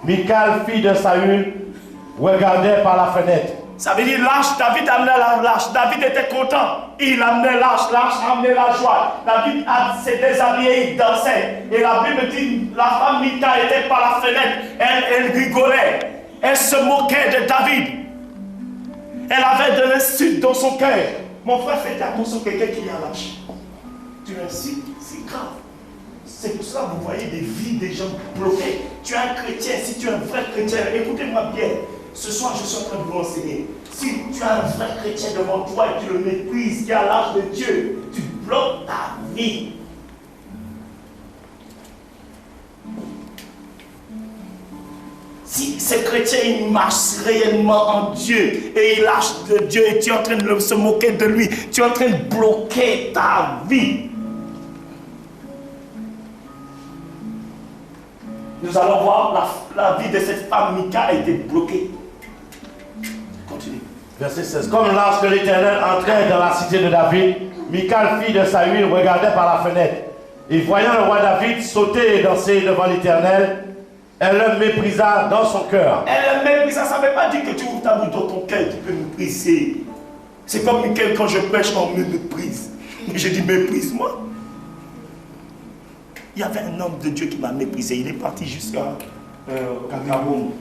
Michal, fille de Saül, regardait par la fenêtre. Ça veut dire l'arche, David amenait l'arche. David était content. Il amenait l'arche amenait la joie. David s'est déshabillé, il dansait. Et la Bible dit, la femme Michal était par la fenêtre. Elle rigolait. Elle se moquait de David. Elle avait de l'insulte dans son cœur. Mon frère, faites attention, quelqu'un qui a l'arche. Tu l'insultes, c'est grave. C'est pour cela que vous voyez des vies des gens bloqués. Tu es un chrétien, si tu es un vrai chrétien, écoutez-moi bien. Ce soir, je suis en train de vous enseigner. Si tu as un vrai chrétien devant toi et tu le méprises, qui a l'âge de Dieu, tu bloques ta vie. Si ce chrétien, il marche réellement en Dieu et il lâche de Dieu et tu es en train de se moquer de lui, tu es en train de bloquer ta vie. Nous allons voir la vie de cette femme Michal a été bloquée. Continue. Verset 16. Comme l'arche de l'Éternel entrait dans la cité de David, Michal, fille de Saül, regardait par la fenêtre. Et voyant le roi David sauter et danser devant l'Éternel, elle le méprisa dans son cœur. Elle le méprisa, ça ne veut pas dire que tu ouvres ta bouche dans ton cœur, tu peux mépriser. C'est comme Michal, quand je prêche, on me méprise. Je dis méprise-moi. Il y avait un homme de Dieu qui m'a méprisé. Il est parti jusqu'au Cameroun.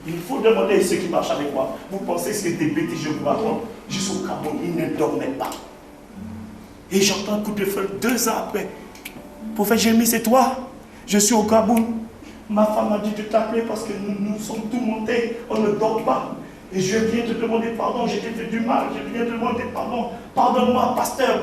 Il faut demander à ceux qui marchent avec moi. Vous pensez que c'est des bêtises, je vous raconte. Jusqu'au Cameroun, il ne dormait pas. Et j'entends un coup de feu 2 ans après. Prophète Jérémie, c'est toi? Je suis au Cameroun. Ma femme m'a dit de t'appeler parce que nous sommes tous montés. On ne dort pas. Et je viens te demander pardon, j'ai fait du mal, je viens te demander pardon. Pardonne-moi, pasteur,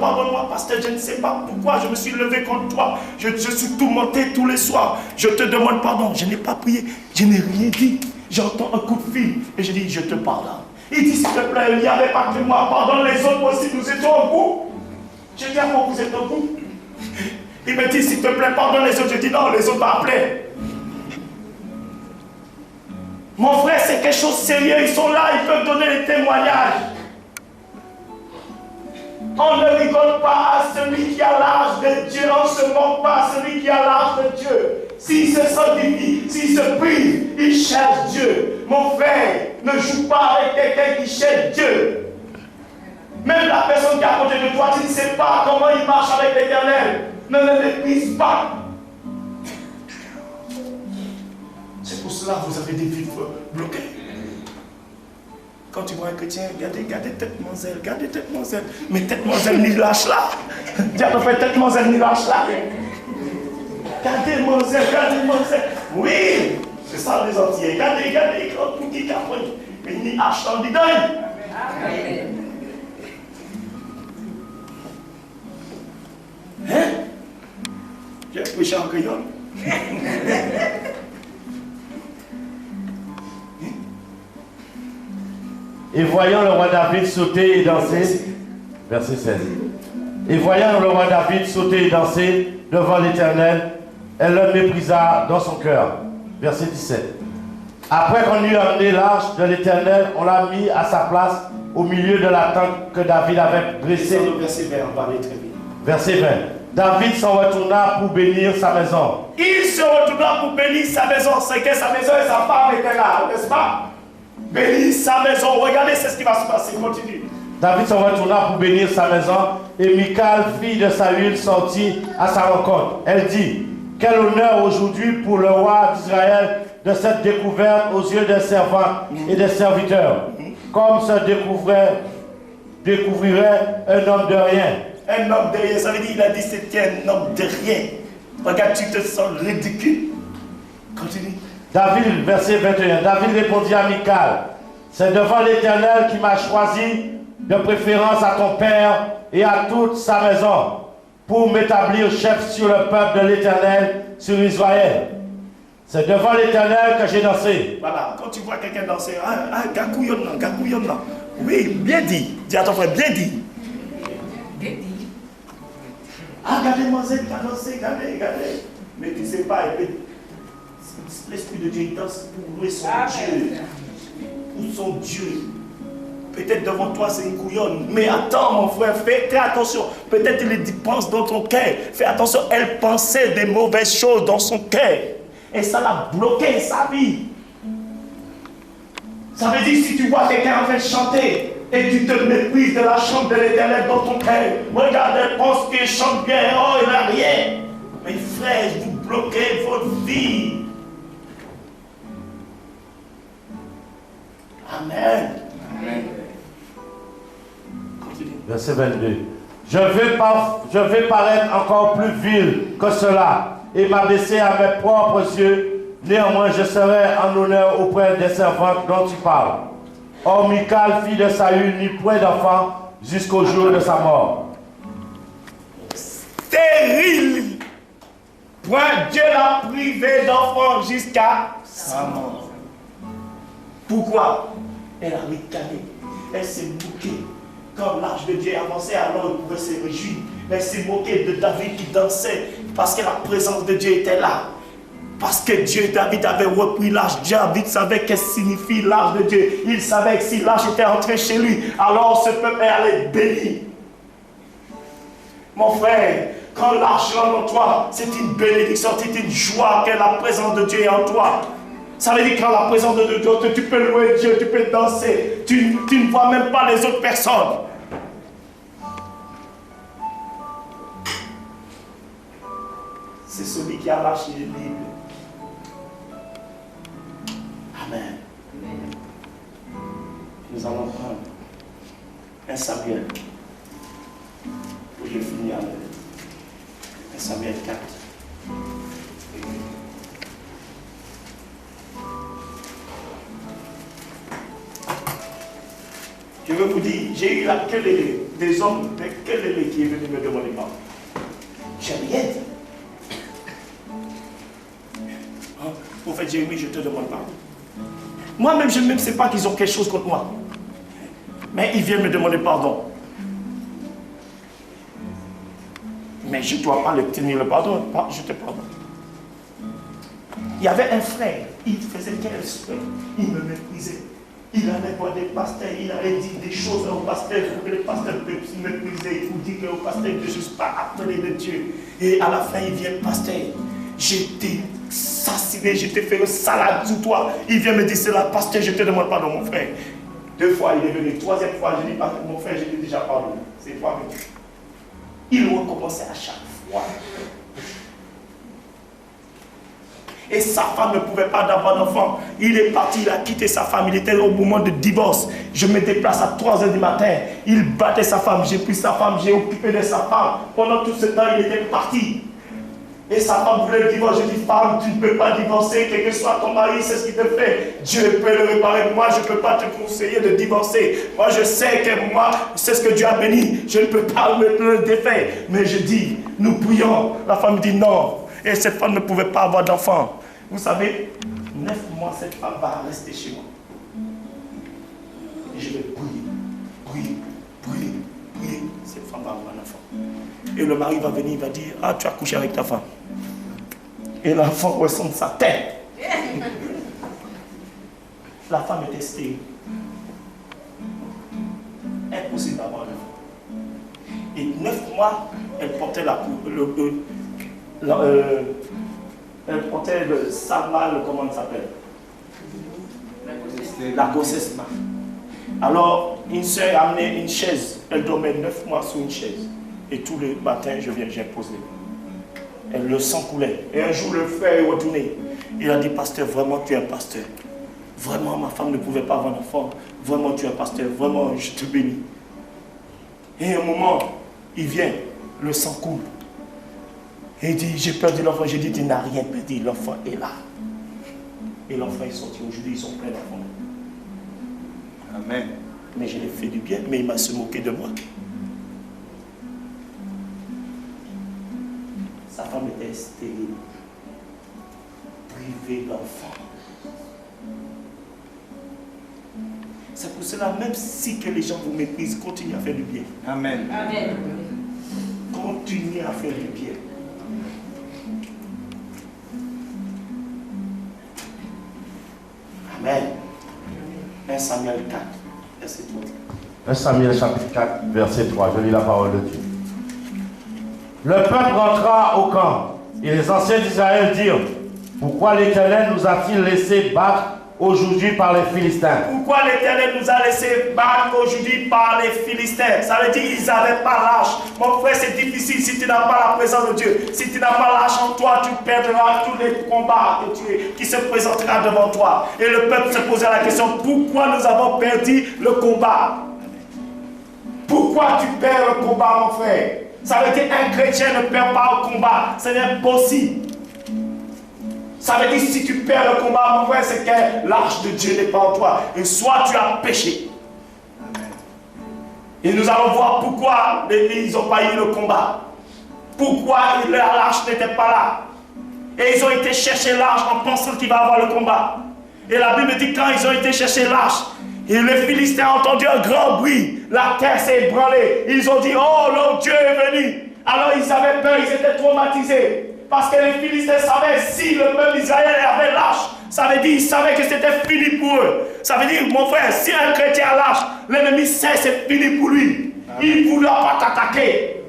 je ne sais pas pourquoi je me suis levé contre toi. Je suis tout monté tous les soirs. Je te demande pardon, je n'ai pas prié, je n'ai rien dit. J'entends un coup de fil et je dis, je te pardonne. Il dit, s'il te plaît, il n'y avait pas que moi, pardonne les autres aussi, nous étions en couple. Je dis, ah bon, vous êtes en couple? Il me dit, s'il te plaît, pardonne les autres. Je dis, non, les autres m'ont appelé. Mon frère, c'est quelque chose de sérieux. Ils sont là, ils peuvent donner des témoignages. On ne rigole pas à celui qui a l'âge de Dieu. On ne se moque pas à celui qui a l'âge de Dieu. S'il se sanctifie, s'il se prive, il cherche Dieu. Mon frère, ne joue pas avec quelqu'un qui cherche Dieu. Même la personne qui est à côté de toi, tu ne sais pas comment il marche avec l'Éternel. Ne le méprise pas. C'est pour cela que vous avez des vies bloquées. Quand tu vois un chrétien, regardez tête-mademoiselle, regardez tête-mademoiselle. Mais tête-mademoiselle ni lâche là. Dis à ton frère, tête-mademoiselle ni lâche là. Regardez mademoiselle. Oui, c'est ça les Antillais. Regardez, pour qui capone. Mais ni hache dans l'idée. Hein? J'ai prêché en créole. Et voyant le roi David sauter et danser, verset 16. Et voyant le roi David sauter et danser devant l'Éternel, elle le méprisa dans son cœur. Verset 17. Après qu'on eut amené l'arche de l'Éternel, on l'a mis à sa place au milieu de la tente que David avait dressée. Verset 20, on va aller très vite. Verset 20. David s'en retourna pour bénir sa maison. Il se retourna pour bénir sa maison. C'est que sa maison et sa femme étaient là, n'est-ce pas? Bénir sa maison. Regardez, c'est ce qui va se passer. Continue. David s'en retourna pour bénir sa maison et Michal, fille de Saül, sortit à sa rencontre. Elle dit, quel honneur aujourd'hui pour le roi d'Israël de cette découverte aux yeux des servants et des serviteurs, comme se découvrirait un homme de rien. Un homme de rien, ça veut dire qu'il a dit c'était un homme de rien. Regarde, tu te sens ridicule. Continue. David, verset 21, David répondit à Michal, c'est devant l'Éternel qui m'a choisi de préférence à ton père et à toute sa maison pour m'établir chef sur le peuple de l'Éternel, sur Israël. C'est devant l'Éternel que j'ai dansé. Voilà, quand tu vois quelqu'un danser, gakouyon. Oui, bien dit. Dis à ton frère, bien dit. Regardez, mademoiselle, qui a dansé, regardez. Mais tu ne sais pas, l'Esprit de Dieu danse pour louer son Dieu. Pour son Dieu. Peut-être devant toi c'est une couillonne. Mais attends mon frère, fais attention. Peut-être il pense dans ton cœur. Fais attention, elle pensait des mauvaises choses dans son cœur. Et ça l'a bloqué sa vie. Ça veut dire si tu vois quelqu'un en train de chanter et tu te méprises de la chambre de l'Éternel dans ton cœur, regarde, elle pense qu'il chante bien, oh il n'a rien. Mes frères, vous bloquez votre vie. Amen. Amen. Verset 22. Je vais paraître encore plus vil que cela et m'abaisser à mes propres yeux. Néanmoins, je serai en honneur auprès des servantes dont tu parles. Or, Michal, fille de Saül, n'eut point d'enfant jusqu'au jour de sa mort. Stérile. Point Dieu l'a privé d'enfant jusqu'à sa mort. Pourquoi? Elle a ricané, elle s'est moquée. Quand l'âge de Dieu avançait, alors il pouvait se réjouir. Mais elle s'est moquée de David qui dansait parce que la présence de Dieu était là. Parce que David avait repris l'âge. David savait qu'est-ce que signifie l'âge de Dieu. Il savait que si l'âge était entré chez lui, alors ce peuple allait être béni. Mon frère, quand l'âge rentre en toi, c'est une bénédiction, c'est une joie que la présence de Dieu est en toi. Ça veut dire que quand la présence de Dieu, tu peux louer Dieu, tu peux danser. Tu ne vois même pas les autres personnes. C'est celui qui a lâché les livres. Amen. Nous allons prendre un Samuel. Pour je finir avec un Samuel 4. Je veux vous dire, j'ai eu la quelle des hommes, quel est qui est venu me demander pardon. J'ai rien dit. Hein? Prophète Jérémie, je te demande pardon. Moi-même, je ne sais pas qu'ils ont quelque chose contre moi. Mais ils viennent me demander pardon. Mais je ne dois pas leur tenir le pardon. Je te pardonne. Il y avait un frère, il faisait quel respect. Il me méprisait. Il allait voir des pasteurs, il allait dire des choses au pasteur, que le pasteur peut se mépriser, il dit que le pasteur ne suis pas appelé de Dieu. Et à la fin, il vient, pasteur, j'étais assassiné, je t'ai fait une salade sous toi. Il vient me dire cela, pasteur, je te demande pardon, mon frère. 2 fois, il est venu. 3e fois, je dis, mon frère, je t'ai déjà pardonné. C'est toi-même. Il recommençait à chaque fois. Et sa femme ne pouvait pas avoir d'enfant. Il est parti, il a quitté sa femme. Il était au moment de divorce. Je me déplace à 3 h du matin. Il battait sa femme. J'ai pris sa femme, j'ai occupé de sa femme. Pendant tout ce temps, il était parti. Et sa femme voulait le divorce. Je dis, femme, tu ne peux pas divorcer. Quel que soit ton mari, c'est ce qu'il te fait. Dieu peut le réparer. Moi, je ne peux pas te conseiller de divorcer. Moi, je sais que moi, c'est ce que Dieu a béni. Je ne peux pas le défaire. Mais je dis, nous prions. La femme dit non. Et cette femme ne pouvait pas avoir d'enfant. Vous savez, 9 mois, cette femme va rester chez moi. Et je vais prier. Cette femme va avoir un enfant. Et le mari va venir, il va dire, ah, tu as couché avec ta femme. Et l'enfant ressemble sa tête. La femme était stérile. Impossible d'avoir un enfant. Et 9 mois, elle portait elle portait le samal, comment ça s'appelle? La grossesse. Alors, une soeur a amené une chaise. Elle dormait 9 mois sous une chaise. Et tous les matins, j'impose les mains. Et le sang coulait. Et un jour, le frère est retourné. Il a dit, pasteur, vraiment, tu es un pasteur. Vraiment, ma femme ne pouvait pas avoir d'enfant. Vraiment, tu es un pasteur. Vraiment, je te bénis. Et à un moment, il vient, le sang coule. Et il dit, j'ai perdu l'enfant. J'ai dit, tu n'as rien perdu, l'enfant est là. Et l'enfant est sorti. Aujourd'hui, ils sont pleins d'enfants. Amen. Mais je l'ai fait du bien, mais il m'a se moqué de moi. Sa femme était stérile, privée d'enfants. C'est pour cela, même si que les gens vous méprisent, continuez à faire du bien. Amen. Amen. Continuez à faire du bien. Amen. 1 Samuel 4, verset 3. 1 Samuel chapitre 4, verset 3. Je lis la parole de Dieu. Le peuple rentra au camp, et les anciens d'Israël dirent, Pourquoi l'Éternel nous a-t-il laissé battre aujourd'hui par les Philistins? Pourquoi l'Éternel nous a laissé battre aujourd'hui par les Philistins? Ça veut dire qu'ils n'avaient pas l'âge. Mon frère, c'est difficile si tu n'as pas la présence de Dieu. Si tu n'as pas l'âge en toi, tu perdras tous les combats qui se présenteront devant toi. Et le peuple se posait la question, pourquoi nous avons perdu le combat? Pourquoi tu perds le combat, mon frère? Ça veut dire qu'un chrétien ne perd pas le combat. C'est impossible. Ça veut dire que si tu perds le combat, mon frère, c'est que l'arche de Dieu n'est pas en toi. Et soit tu as péché. Amen. Et nous allons voir pourquoi ils n'ont pas eu le combat. Pourquoi l'arche n'était pas là. Et ils ont été chercher l'arche en pensant qu'il va avoir le combat. Et la Bible dit quand ils ont été chercher l'arche, et les Philistins ont entendu un grand bruit. La terre s'est ébranlée. Ils ont dit, oh, leur Dieu est venu. Alors ils avaient peur, ils étaient traumatisés. Parce que les Philistins savaient si le peuple d'Israël avait l'arche, ça veut dire qu'ils savaient que c'était fini pour eux. Ça veut dire, mon frère, si un chrétien a l'arche, l'ennemi sait c'est fini pour lui. Il ne voudra pas t'attaquer.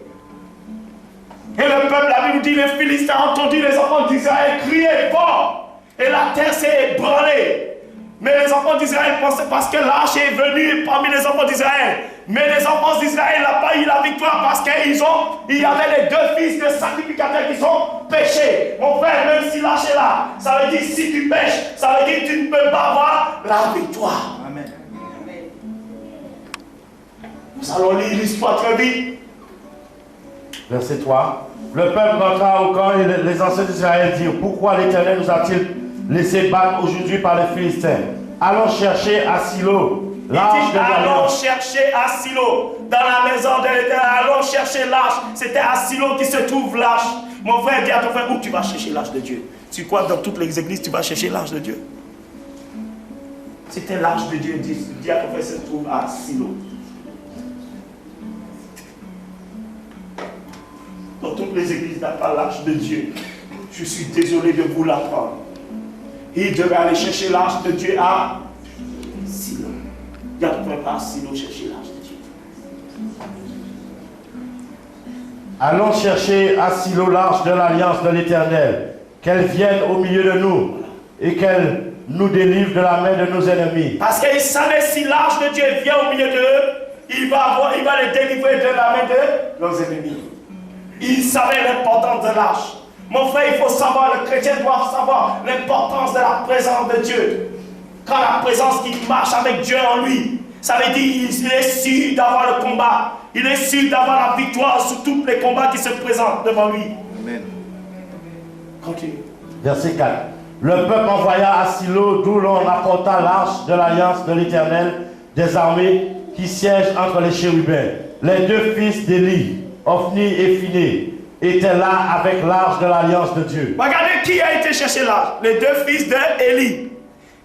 Et le peuple, la Bible dit, les Philistins ont entendu les enfants d'Israël crier fort. Et la terre s'est ébranlée. Mais les enfants d'Israël pensaient parce que l'arche est venue parmi les enfants d'Israël. Mais les enfants d'Israël n'ont pas eu la victoire parce qu'il y avait les deux fils de sacrificateurs qui sont péchés. Mon frère, même si l'arche est là, ça veut dire si tu pêches, ça veut dire que tu ne peux pas avoir la victoire. Amen. Nous allons lire l'histoire très vite. Verset 3. Le peuple rentra au camp et les anciens d'Israël dirent, pourquoi l'Éternel nous a-t-il laissé battre aujourd'hui par les Philistins? Allons chercher à Silo l'arche de l'Alliance. Allons chercher à Silo, dans la maison de l'Éternel. Allons chercher l'arche. C'était à Silo qui se trouve l'arche. Mon frère, dis à ton frère, où tu vas chercher l'arche de Dieu? Tu crois dans toutes les églises, tu vas chercher l'arche de Dieu? C'était l'arche de Dieu. Dis à ton frère, se trouve à Silo. Dans toutes les églises, il n'y a pas l'arche de Dieu. Je suis désolé de vous l'apprendre. Il devait aller chercher l'arche de Dieu à Silo. Il n'y a pas à Silo chercher l'arche de Dieu. Allons chercher à Silo l'arche de l'Alliance de l'Éternel, qu'elle vienne au milieu de nous et qu'elle nous délivre de la main de nos ennemis. Parce qu'il savait si l'arche de Dieu vient au milieu d'eux, il va les délivrer de la main de leurs ennemis. Il savait l'importance de l'arche. Mon frère, il faut savoir, le chrétien doit savoir l'importance de la présence de Dieu. Quand la présence qui marche avec Dieu en lui, ça veut dire qu'il est sûr d'avoir le combat. Il est sûr d'avoir la victoire sur tous les combats qui se présentent devant lui. Amen. Continue. Verset 4. Le peuple envoya à Silo, d'où l'on apporta l'arche de l'Alliance de l'Éternel des armées qui siège entre les chérubins. Les deux fils d'Élie, Ophni et Phiné, étaient là avec l'arche de l'Alliance de Dieu. Regardez qui a été chercher l'arche. Les deux fils d'Élie.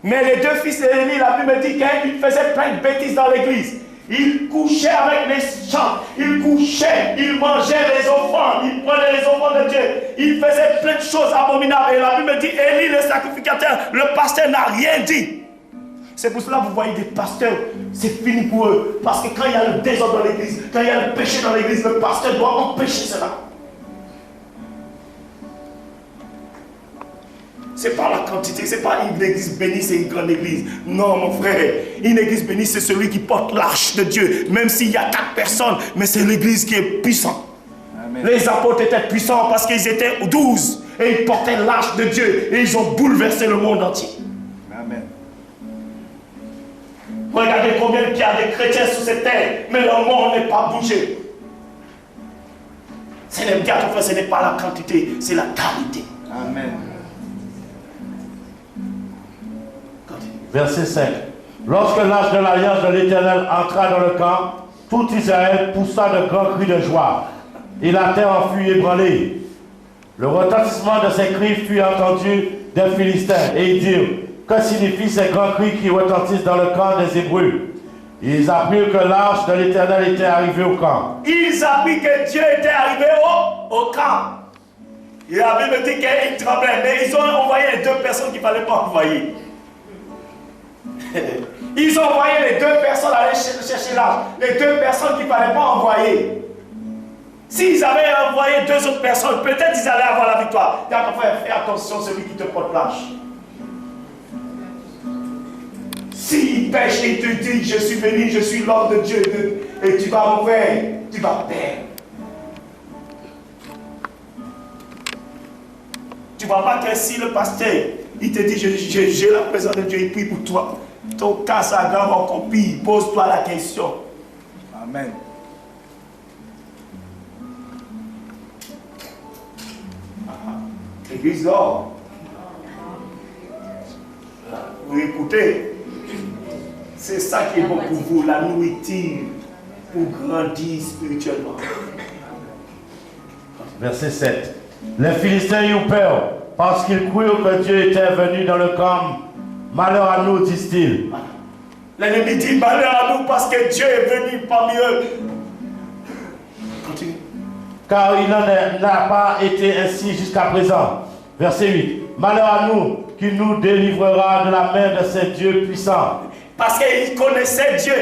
Mais les deux fils d'Élie, la Bible dit qu'ils faisaient plein de bêtises dans l'église. Ils couchaient avec les chants, ils couchaient, ils mangeaient les offrandes, ils prenaient les offrandes de Dieu. Ils faisaient plein de choses abominables. Et la Bible dit, Élie, le sacrificateur, le pasteur n'a rien dit. C'est pour cela que vous voyez des pasteurs, c'est fini pour eux. Parce que quand il y a le désordre dans l'église, quand il y a le péché dans l'église, le pasteur doit empêcher cela. C'est pas la quantité, c'est pas une église bénie, c'est une grande église. Non, mon frère, une église bénie, c'est celui qui porte l'arche de Dieu. Même s'il y a 4 personnes, mais c'est l'église qui est puissante. Amen. Les apôtres étaient puissants parce qu'ils étaient 12 et ils portaient l'arche de Dieu et ils ont bouleversé le monde entier. Amen. Regardez combien il y a de chrétiens sur cette terre, mais le monde n'est pas bougé. Ce n'est pas la quantité, c'est la qualité. Amen. Verset 5. Lorsque l'arche de l'Alliance de l'Éternel entra dans le camp, tout Israël poussa de grands cris de joie, et la terre en fut ébranlée. Le retentissement de ces cris fut entendu des Philistins, et ils dirent, que signifient ces grands cris qui retentissent dans le camp des Hébreux? Ils apprirent que l'arche de l'Éternel était arrivée au camp. Ils apprirent que Dieu était arrivé au camp. Et la Bible dit qu'ils tremblaient, mais ils ont envoyé les 2 personnes qu'il ne fallait pas envoyer. Ils ont envoyé les 2 personnes aller chercher l'arche. Les 2 personnes qu'il ne fallait pas envoyer. S'ils avaient envoyé 2 autres personnes, peut-être ils allaient avoir la victoire. Fais attention, celui qui te porte lâche. S'il pêche et te dit, je suis venu, je suis l'homme de Dieu, et tu vas mourir, tu vas perdre. Tu ne vois pas que si le pasteur, il te dit, j'ai la présence de Dieu, il prie pour toi. Ton cas s'aggrave encore pire. Pose-toi la question. Amen. L'église dort. Vous écoutez. C'est ça qui est bon pour vous, la nourriture pour grandir spirituellement. Verset 7. Les Philistins eurent peur parce qu'ils crurent que Dieu était venu dans le camp. Malheur à nous, disent-ils. L'ennemi dit malheur à nous parce que Dieu est venu parmi eux. Continue. Car il n'a pas été ainsi jusqu'à présent. Verset 8. Malheur à nous qui nous délivrera de la main de ces dieux puissants. Parce qu'il connaissait Dieu.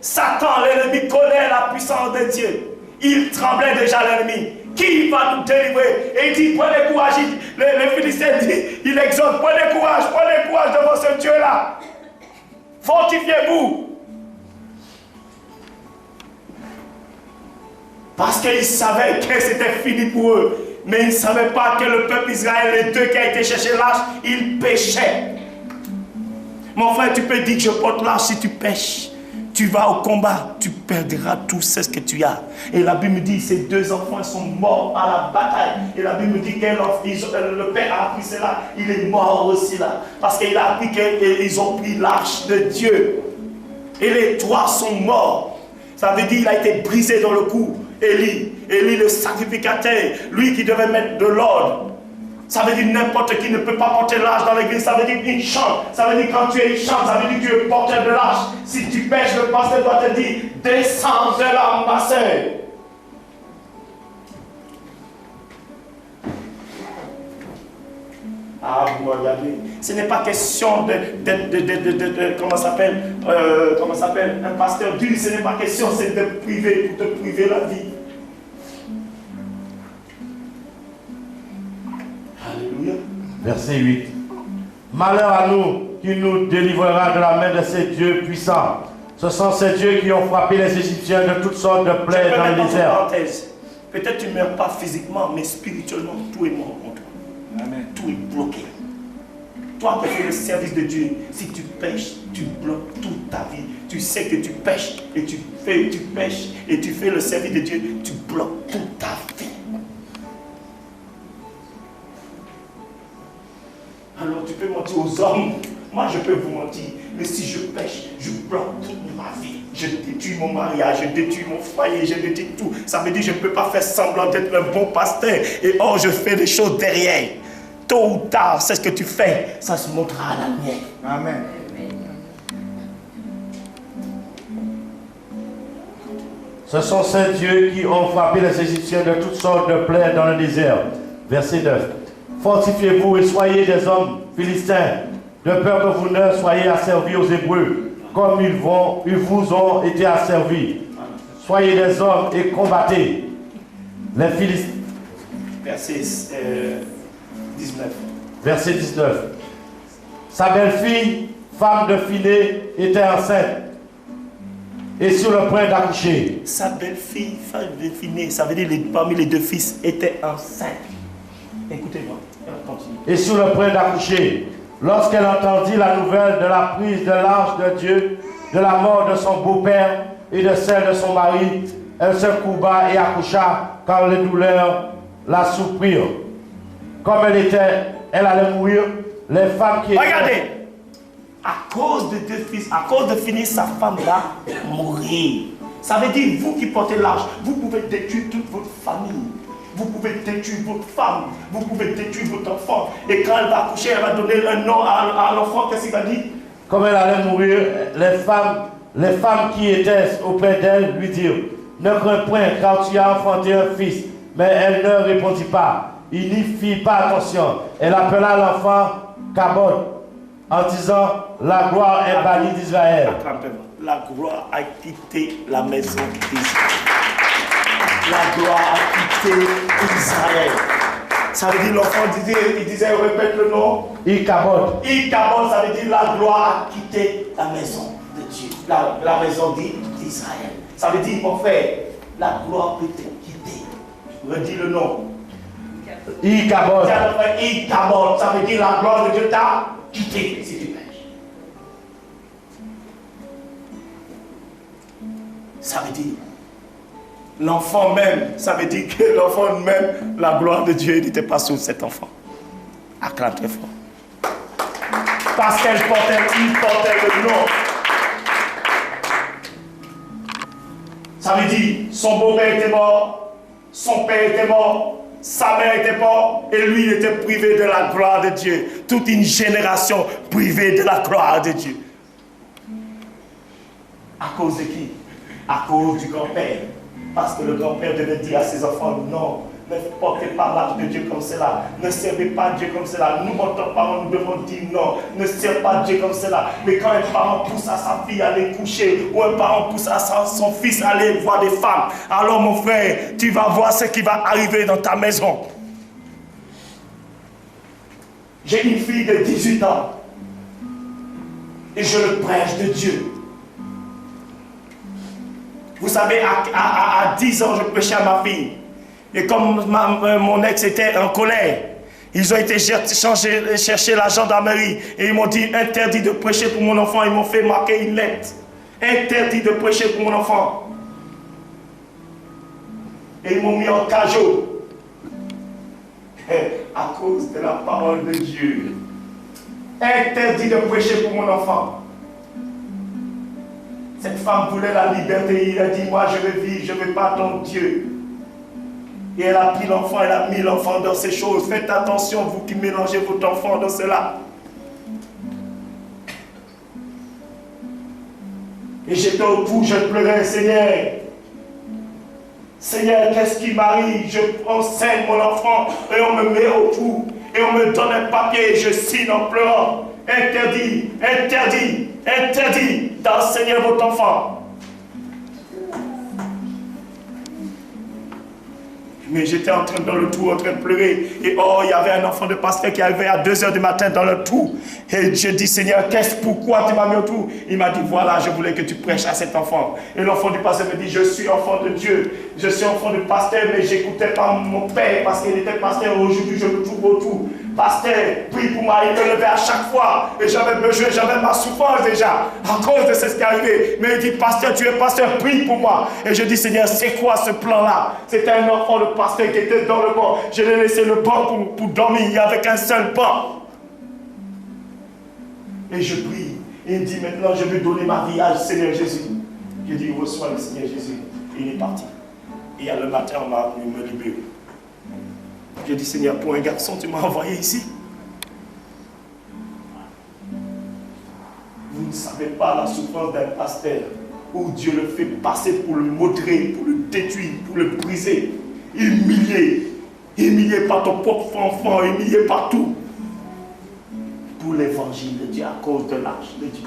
Satan, l'ennemi, connaît la puissance de Dieu. Il tremblait déjà, l'ennemi. Qui va nous délivrer? Et il dit, prenez courage. Les Philistins disent, il exhorte, prenez courage devant ce Dieu-là. Fortifiez-vous. Parce qu'ils savaient que c'était fini pour eux. Mais ils ne savaient pas que le peuple Israël, les deux qui a été chercher l'arche, ils péchaient. Mon frère, tu peux dire que je porte l'arche si tu pêches. Tu vas au combat, tu perdras tout ce que tu as. Et la Bible me dit, ces 2 enfants sont morts à la bataille. Et la Bible me dit que le père a appris cela, il est mort aussi là. Parce qu'il a appris qu'ils ont pris l'arche de Dieu. Et les 3 sont morts. Ça veut dire qu'il a été brisé dans le cou. Élie le sacrificateur, lui qui devait mettre de l'ordre. Ça veut dire n'importe qui ne peut pas porter l'arche dans l'église. Ça veut dire qu'il chante. Ça veut dire quand tu es chante, ça veut dire que tu es porteur de l'arche. Si tu pêches, le pasteur doit te dire descends de là, ma soeur. Ah, vous me regardez. Ce n'est pas question comment s'appelle, un pasteur dur. Ce n'est pas question, c'est de priver, pour te priver la vie. Alléluia. Verset 8. Malheur à nous qui nous délivrera de la main de ces dieux puissants. Ce sont ces dieux qui ont frappé les Égyptiens de toutes sortes de plaies dans le désert. Peut-être tu ne meurs pas physiquement, mais spirituellement, tout est mort contre toi. Amen. Tout est bloqué. Toi qui fais le service de Dieu, si tu pêches, tu bloques toute ta vie. Tu sais que tu pêches et tu pêches et tu fais le service de Dieu, tu bloques toute ta vie. Alors tu peux mentir aux hommes. Moi je peux vous mentir. Mais si je pêche, je bloque toute ma vie. Je détruis mon mariage, je détruis mon foyer, je détruis tout. Ça veut dire que je ne peux pas faire semblant d'être un bon pasteur. Et or je fais des choses derrière. Tôt ou tard, c'est ce que tu fais. Ça se montrera à la lumière. Amen. Ce sont ces dieux qui ont frappé les Égyptiens de toutes sortes de plaies dans le désert. Verset 9. Fortifiez-vous et soyez des hommes philistins, de peur que vous ne soyez asservis aux Hébreux, comme ils vous ont été asservis. Soyez des hommes et combattez. Les Philistins. Verset 19. Verset 19. Sa belle-fille, femme de Phiné, était enceinte et sur le point d'accoucher. Sa belle-fille, femme de Phiné, ça veut dire parmi les 2 fils, était enceinte. Écoutez-moi, continue. Et sur le point d'accoucher, lorsqu'elle entendit la nouvelle de la prise de l'arche de Dieu, de la mort de son beau-père et de celle de son mari, elle se courba et accoucha, car les douleurs la surprirent. Comme elle allait mourir, les femmes qui étaient... Regardez, à cause de 2 fils, à cause de Phiné, sa femme va mourir. Ça veut dire, vous qui portez l'arche, vous pouvez détruire toute votre famille. Vous pouvez détruire votre femme, vous pouvez détruire votre enfant. Et quand elle va accoucher, elle va donner un nom à l'enfant. Qu'est-ce qu'il va dire? Comme elle allait mourir, les femmes qui étaient auprès d'elle lui dirent, ne crains point, car tu as enfanté un fils. Mais elle ne répondit pas. Il n'y fit pas attention. Elle appela l'enfant Kabod en disant, la gloire est bannie d'Israël. La gloire a quitté la maison d'Israël. la gloire a quitté Israël. Ça veut dire l'enfant disait, répète le nom. Ichabod. Ichabod, ça veut dire la gloire a quitté la maison de Dieu. La maison d'Israël. Ça veut dire, mon frère, la gloire peut te quitter. Redis le nom. Ichabod. Ichabod, ça veut dire la gloire de Dieu t'a quitté si tu pêches. Ça veut dire l'enfant même, ça veut dire que l'enfant même, la gloire de Dieu n'était pas sur cet enfant. Acclame très fort. Parce qu'il portait le nom. Ça veut dire son beau-père était mort, son père était mort, sa mère était morte et lui il était privé de la gloire de Dieu. Toute une génération privée de la gloire de Dieu. À cause de qui? À cause du grand-père. Parce que le grand-père devait dire à ses enfants, non, ne portez pas l'âge de Dieu comme cela. Ne servez pas Dieu comme cela. Nous, en tant que parents, nous devons dire non. Ne servez pas Dieu comme cela. Mais quand un parent pousse à sa fille à aller coucher, ou un parent pousse à son fils à aller voir des femmes, alors mon frère, tu vas voir ce qui va arriver dans ta maison. J'ai une fille de 18 ans. Et je le prêche de Dieu. Vous savez, à 10 ans, je prêchais à ma fille. Et comme mon ex était en colère, ils ont été chercher la gendarmerie. Et ils m'ont dit, interdit de prêcher pour mon enfant. Ils m'ont fait marquer une lettre. Interdit de prêcher pour mon enfant. Et ils m'ont mis en cajot. À cause de la parole de Dieu. Interdit de prêcher pour mon enfant. Cette femme voulait la liberté. Il a dit, moi je veux vivre, je ne veux pas ton Dieu. Et elle a pris l'enfant, elle a mis l'enfant dans ces choses. Faites attention, vous qui mélangez votre enfant dans cela. Et j'étais au bout, je pleurais, Seigneur. Seigneur, qu'est-ce qui m'arrive? Je enseigne mon enfant et on me met au bout. Et on me donne un papier et je signe en pleurant. Interdit, interdit, interdit d'enseigner votre enfant. Mais j'étais en train dans le trou, en train de pleurer. Et oh, il y avait un enfant de pasteur qui arrivait à 2 h du matin dans le trou. Et je dis, Seigneur, pourquoi tu m'as mis au trou? Il m'a dit, voilà, je voulais que tu prêches à cet enfant. Et l'enfant du pasteur me dit, je suis enfant de Dieu. Je suis enfant de pasteur, mais j'écoutais pas mon père parce qu'il était pasteur. Aujourd'hui, je me trouve au trou. Pasteur, prie pour moi, il me levait à chaque fois. Et j'avais besoin, j'avais ma souffrance déjà, à cause de ce qui est arrivé. Mais il dit, pasteur, tu es pasteur, prie pour moi. Et je dis, Seigneur, c'est quoi ce plan-là? C'était un enfant de pasteur qui était dans le banc. Je l'ai laissé le banc pour dormir, il n'y avait qu'un seul banc. Et je prie. Et il dit, maintenant, je vais donner ma vie à Seigneur Jésus. Je dis, reçois le Seigneur Jésus. Et il est parti. Et le matin, on m'a venu me libérer. J'ai dit, Seigneur, pour un garçon, tu m'as envoyé ici. Vous ne savez pas la souffrance d'un pasteur où Dieu le fait passer pour le moudrer, pour le détruire, pour le briser, humilié. Humilié par ton propre enfant, humilié par tout. Pour l'évangile de Dieu, à cause de l'arche de Dieu.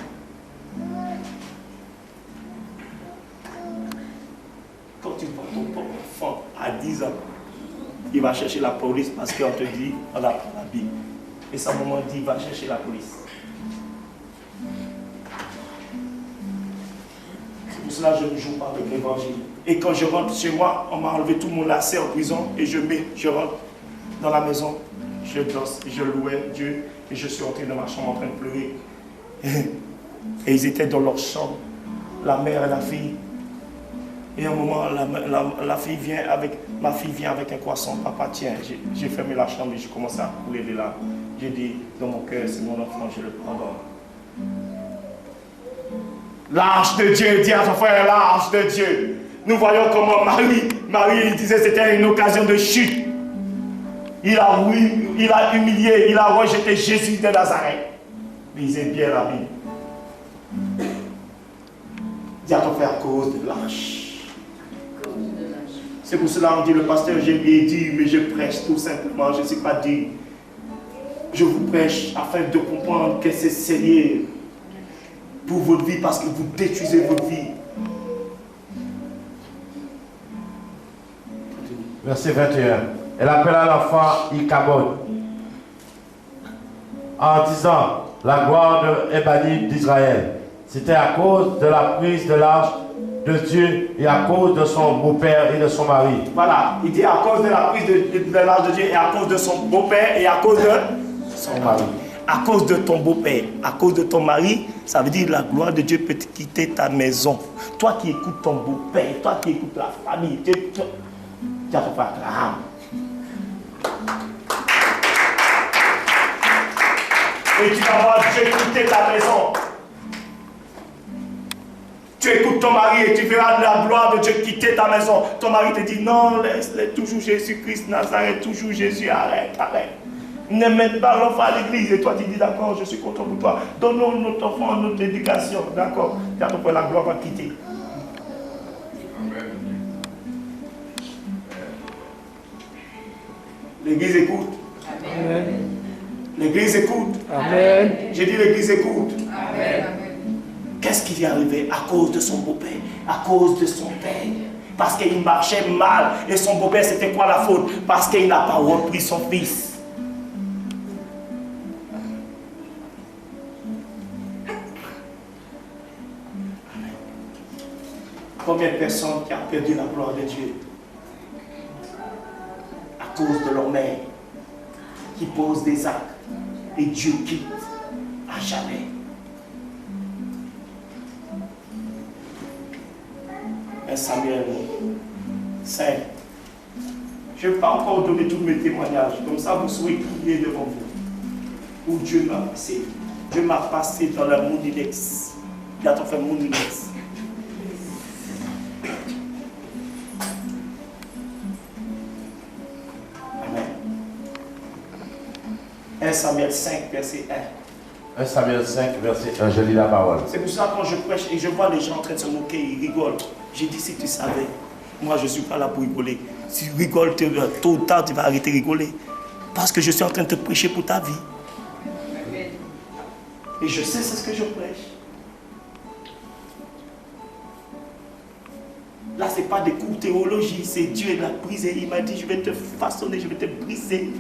Quand tu vois ton propre enfant à 10 ans, il va chercher la police parce qu'on te dit, on apprend la Bible. Et sa maman dit, va chercher la police. C'est pour cela que je ne joue pas avec l'évangile. Et quand je rentre chez moi, on m'a enlevé tout mon lacet en prison et je rentre dans la maison, je danse, je louais Dieu et je suis rentré dans ma chambre en train de pleurer. Et ils étaient dans leur chambre, la mère et la fille. Et à un moment, ma fille vient avec un croissant. Papa, tiens, j'ai fermé la chambre et j'ai commencé à couler des larmes. J'ai dit, dans mon cœur, c'est mon enfant, je le pardonne. L'arche de Dieu, dis à ton frère, l'arche de Dieu. Nous voyons comment Marie, il disait que c'était une occasion de chute. Il a humilié, il a rejeté Jésus de Nazareth. Lisez bien la Bible. Dis à ton frère, à cause de l'arche. C'est pour cela qu'on dit, le pasteur, j'ai bien dit, mais je prêche tout simplement, je ne sais pas dire. Je vous prêche afin de comprendre que c'est sérieux pour votre vie, parce que vous détruisez votre vie. verset 21. Elle appela l'enfant Ichabod en disant, la gloire est bannie d'Israël. C'était à cause de la prise de l'arche de Dieu et à cause de son beau-père et de son mari. Voilà, il dit à cause de la prise de l'arche de Dieu et à cause de son beau-père et à cause de son mari. À cause de ton beau-père, à cause de ton mari, ça veut dire la gloire de Dieu peut quitter ta maison. Toi qui écoutes ton beau-père, toi qui écoutes la famille, tu as ton frère Abraham. Et tu vas voir Dieu quitter ta maison. Tu écoutes ton mari et tu verras la gloire de Dieu quitter ta maison. Ton mari te dit non, laisse-les, toujours Jésus-Christ, Nazareth, toujours Jésus, arrête. Ne mets pas l'enfant à l'église et toi tu dis d'accord, je suis content pour toi. Donnons notre enfant notre éducation, d'accord. Car ton la gloire va quitter. L'église écoute. Amen. L'église écoute. Amen. J'ai dit l'église écoute. Amen. Qu'est-ce qui est arrivé à cause de son beau-père, à cause de son père? Parce qu'il marchait mal. Et son beau-père, c'était quoi la faute? Parce qu'il n'a pas repris son fils. Combien de personnes qui ont perdu la gloire de Dieu à cause de leur mère qui pose des actes et Dieu quitte à jamais. 1 Samuel 5. Je ne vais pas encore donner tous mes témoignages, comme ça vous serez priés devant vous. Où Dieu m'a passé. Dieu m'a passé dans le monde inex. Il a fait monde inex. Amen. 1 Samuel 5, verset 1. 1 Samuel 5, verset 1, je lis la parole. C'est pour ça que quand je prêche et je vois les gens en train de se moquer, ils rigolent. J'ai dit, si tu savais, moi je ne suis pas là pour rigoler. Si tu rigoles, tôt ou tard, tu vas arrêter de rigoler. Parce que je suis en train de te prêcher pour ta vie. Et je sais c'est ce que je prêche. Là, ce n'est pas des cours de théologie, c'est Dieu qui l'a brisé. Il m'a dit, je vais te façonner, je vais te briser.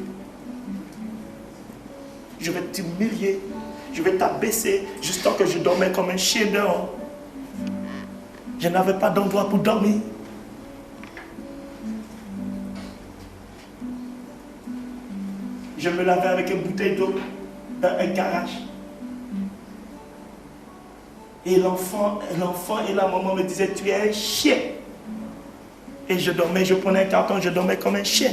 Je vais t'humilier. Je vais t'abaisser juste tant que je dormais comme un chien dehors. Je n'avais pas d'endroit pour dormir. Je me lavais avec une bouteille d'eau dans un garage. Et l'enfant et la maman me disaient, tu es un chien. Et je dormais, je prenais un carton, je dormais comme un chien.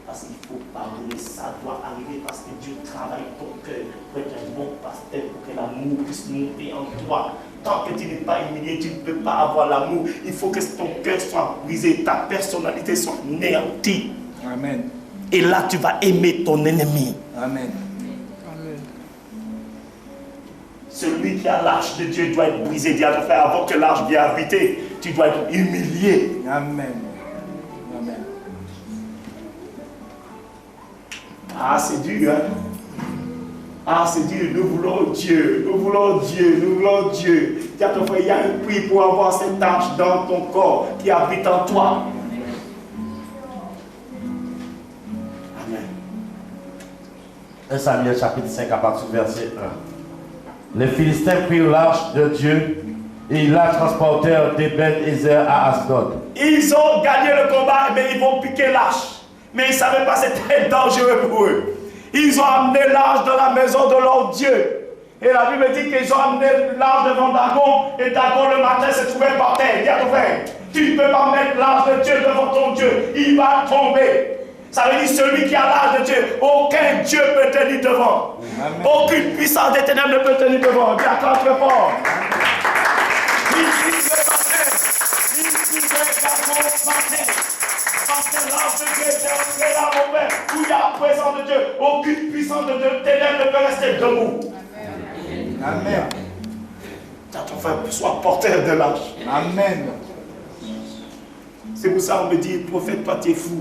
Parce qu'il faut pardonner, ça doit arriver parce que Dieu travaille ton cœur pour être un bon pasteur, pour que l'amour puisse monter en toi. Tant que tu n'es pas humilié, tu ne peux pas avoir l'amour. Il faut que ton cœur soit brisé, ta personnalité soit néantie. Amen. Et là, tu vas aimer ton ennemi. Amen. Celui qui a l'arche de Dieu doit être brisé. Dieu a fait avant que l'arche vienne habiter, tu dois être humilié. Amen. Amen. Ah, c'est dur, hein? Ah, c'est dur. Nous voulons Dieu. Nous voulons Dieu. Nous voulons Dieu. Dis à ton frère, il y a un prix pour avoir cette arche dans ton corps qui habite en toi. Amen. 1 Samuel chapitre 5 à partir du verset 1. Les Philistins prirent l'arche de Dieu et ils la transportèrent d'Eben-Ezer à Asdod. Ils ont gagné le combat, mais ils vont piquer l'arche. Mais ils ne savaient pas que c'était dangereux pour eux. Ils ont amené l'arche dans la maison de leur Dieu. Et la Bible dit qu'ils ont amené l'arche devant Dagon. Et Dagon le matin se trouvait par terre. Dis à ton frère, tu ne peux pas mettre l'arche de Dieu devant ton Dieu. Il va tomber. Ça veut dire celui qui a l'arche de Dieu, aucun Dieu peut tenir devant. Amen. Aucune puissance des ténèbres ne peut tenir devant. Dis à toi très fort. Il dit le matin. Il dit le matin. Parce que l'arche de Dieu est entrée là, mon Père, où il y a la présence de Dieu. Aucune puissance de ténèbres ne peut rester debout. Amen. Ton frère soit porteur de l'arche. Amen. C'est pour ça qu'on me dit, prophète, toi tu es fou.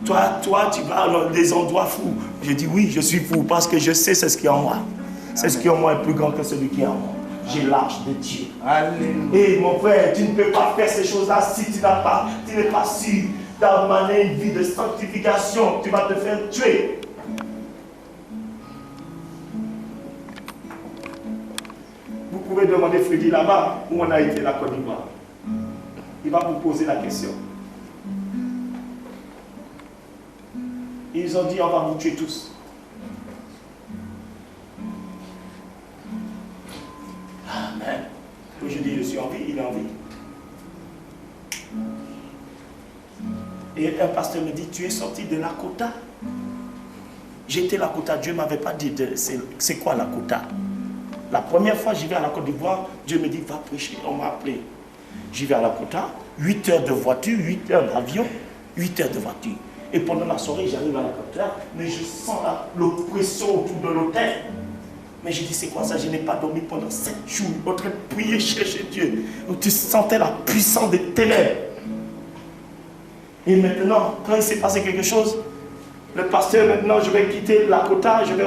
Toi tu vas dans des endroits fous. Je dis oui, je suis fou parce que je sais c'est ce qu'il y a en moi. C'est ce qui est en moi est plus grand que celui qui est en moi. J'ai l'âge de Dieu. Alléluia. Et mon frère, tu ne peux pas faire ces choses-là si tu n'es pas sûr d'amener une vie de sanctification. Tu vas te faire tuer. Vous pouvez demander Freddy là-bas où on a été la Côte d'Ivoire. Il va vous poser la question. Ils ont dit on va vous tuer tous. Amen. Aujourd'hui, je suis en vie, il est en vie. Et un pasteur me dit, tu es sorti de Lakota. J'étais Lakota, Dieu ne m'avait pas dit c'est quoi Lakota. La première fois j'y vais à la Côte d'Ivoire, Dieu me dit, va prêcher, on m'a appelé. J'y vais à Lakota, 8 heures de voiture, 8 heures d'avion, 8 heures de voiture. Et pendant la soirée, j'arrive à Lakota, mais je sens l'oppression autour de l'hôtel. Mais je dis, c'est quoi ça? Je n'ai pas dormi pendant 7 jours, en train de prier, chercher Dieu. Où tu sentais la puissance des ténèbres. Et maintenant, quand il s'est passé quelque chose, le pasteur, maintenant, je vais quitter Lakota, je vais